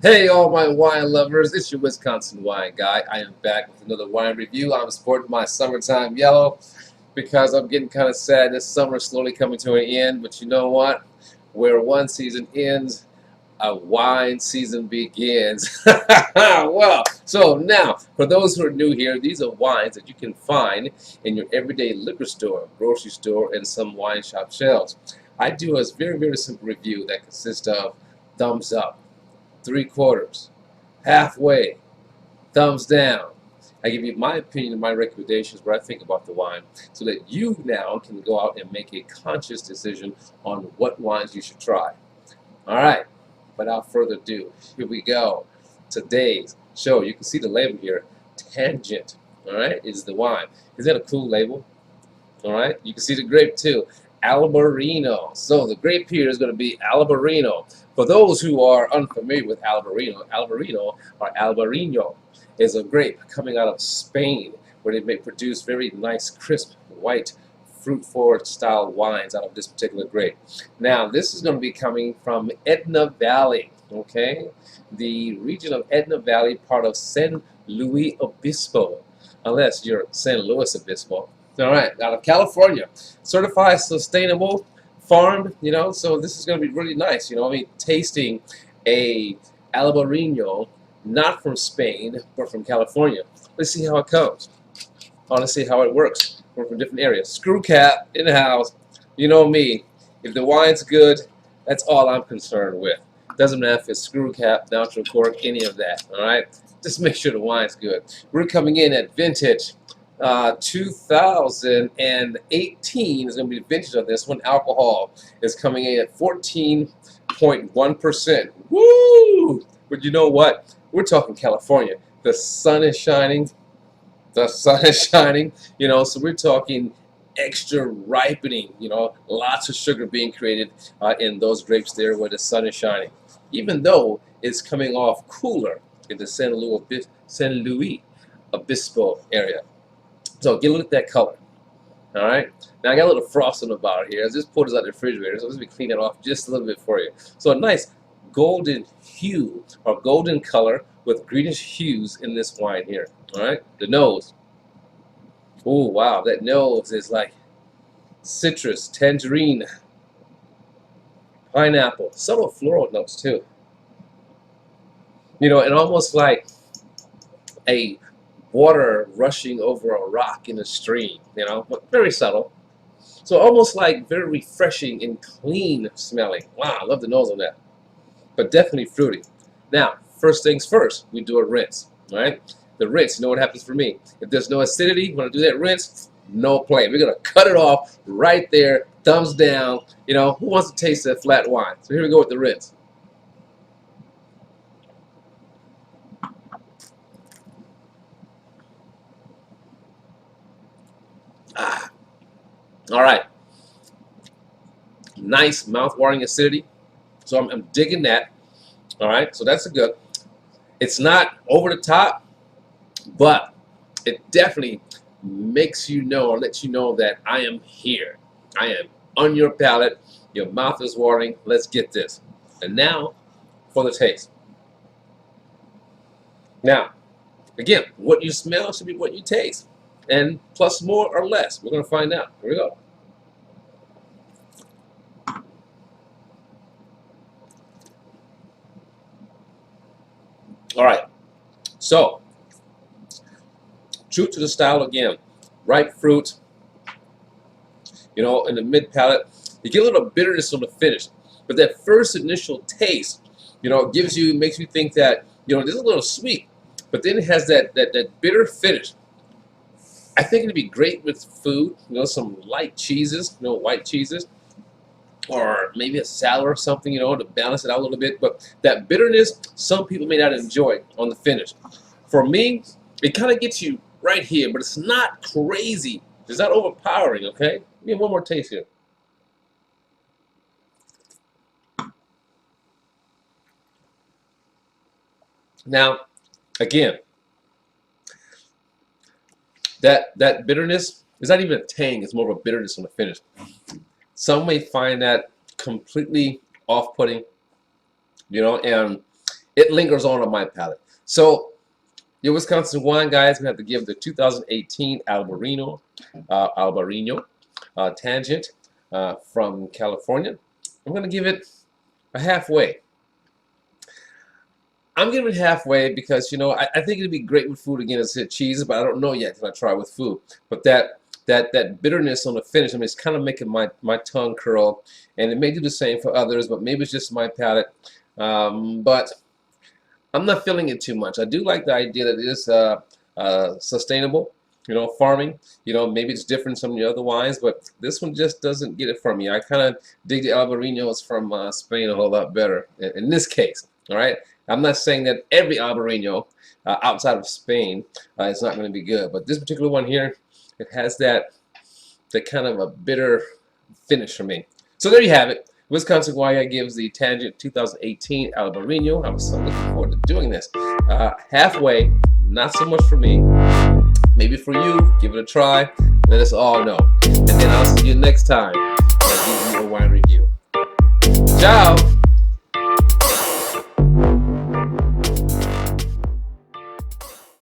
Hey, all my wine lovers, it's your Wisconsin wine guy. I am back with another wine review. I'm sporting my summertime yellow because I'm getting kind of sad. This summer's slowly coming to an end, but you know what? Where one season ends, a wine season begins. Well, so now, for those who are new here, these are wines that you can find in your everyday liquor store, grocery store, and some wine shop shelves. I do a very, very simple review that consists of thumbs up, three quarters, halfway, thumbs down. I give you my opinion and my recommendations, what I think about the wine, so that you now can go out and make a conscious decision on what wines you should try. All right, without further ado, here we go. Today's show, you can see the label here, Tangent, all right, is the wine. Is that a cool label? All right, you can see the grape too, Albarino. So the grape here is going to be Albarino. For those who are unfamiliar with Albarino, Albarino or Albarino is a grape coming out of Spain, where they may produce very nice, crisp, white, fruit-forward style wines out of this particular grape. Now, this is going to be coming from Etna Valley, okay? The region of Etna Valley, part of San Luis Obispo, unless you're San Luis Obispo. All right, out of California, certified sustainable, farmed, so this is going to be really nice, I mean, tasting a Albarino, not from Spain, but from California. Let's see how it comes. I want to see how it works. We're from different areas. Screw cap in the house. You know me. If the wine's good, that's all I'm concerned with. Doesn't matter if it's screw cap, natural cork, any of that. All right. Just make sure the wine's good. We're coming in at vintage 2018 is going to be the vintage of this one. Alcohol is coming in at 14.1%. Woo! But you know what? We're talking California. The sun is shining. The sun is shining, so we're talking extra ripening, lots of sugar being created in those grapes there where the sun is shining. Even though it's coming off cooler in the San Luis Obispo area. So get a look at that color. All right. Now I got a little frost on the bottom here. I just pulled this out of the refrigerator, so let me clean it off just a little bit for you. So a nice golden hue or golden color with greenish hues in this wine here. All right. The nose. Oh wow, that nose is like citrus, tangerine, pineapple, subtle floral notes too. And almost like a water rushing over a rock in a stream, but very subtle. So almost like very refreshing and clean smelling. Wow, I love the nose on that. But definitely fruity. Now, first things first, we do a rinse, all right? The rinse, you know what happens for me? If there's no acidity, when I do that rinse, no play. We're going to cut it off right there, thumbs down. Who wants to taste that flat wine? So here we go with the rinse. Ah, all right. Nice mouth-watering acidity. So I'm digging that. All right, so that's a good. It's not over the top, but it definitely makes you know or lets you know that I am here. I am on your palate. Your mouth is watering. Let's get this. And now for the taste. Now, again, what you smell should be what you taste. And plus more or less. We're going to find out. Here we go. All right. So, true to the style again. Ripe fruit, in the mid palate. You get a little bitterness on the finish. But that first initial taste, makes you think that, there's a little sweet. But then it has that bitter finish. I think it'd be great with food, some light cheeses, white cheeses, or maybe a salad or something, to balance it out a little bit. But that bitterness, some people may not enjoy on the finish. For me, it kind of gets you right here, but it's not crazy. It's not overpowering, okay? Give me one more taste here. Now, again, that bitterness is not even a tang, it's more of a bitterness on the finish. Some may find that completely off-putting, and it lingers on my palate. So your Wisconsin wine guys, we have to give the 2018 Albarino Tangent from California. I'm going to give it a halfway. I'm giving it halfway because, you know, I think it'd be great with food again. It's cheese, but I don't know yet until I try it with food. But that bitterness on the finish, I mean, it's kind of making my tongue curl, and it may do the same for others, but maybe it's just my palate. But I'm not feeling it too much. I do like the idea that it is sustainable, you know, farming. You know, maybe it's different from some of the other wines, but this one just doesn't get it for me. I kind of dig the Albarinos from Spain a whole lot better in this case. All right, I'm not saying that every Albarino outside of Spain is not going to be good, but this particular one here, it has that kind of a bitter finish for me. So there you have it. Wisconsin Wine gives the Tangent 2018 Albarino. I'm so looking forward to doing this. Halfway, not so much for me. Maybe for you. Give it a try. Let us all know. And then I'll see you next time when I give you a wine review. Ciao!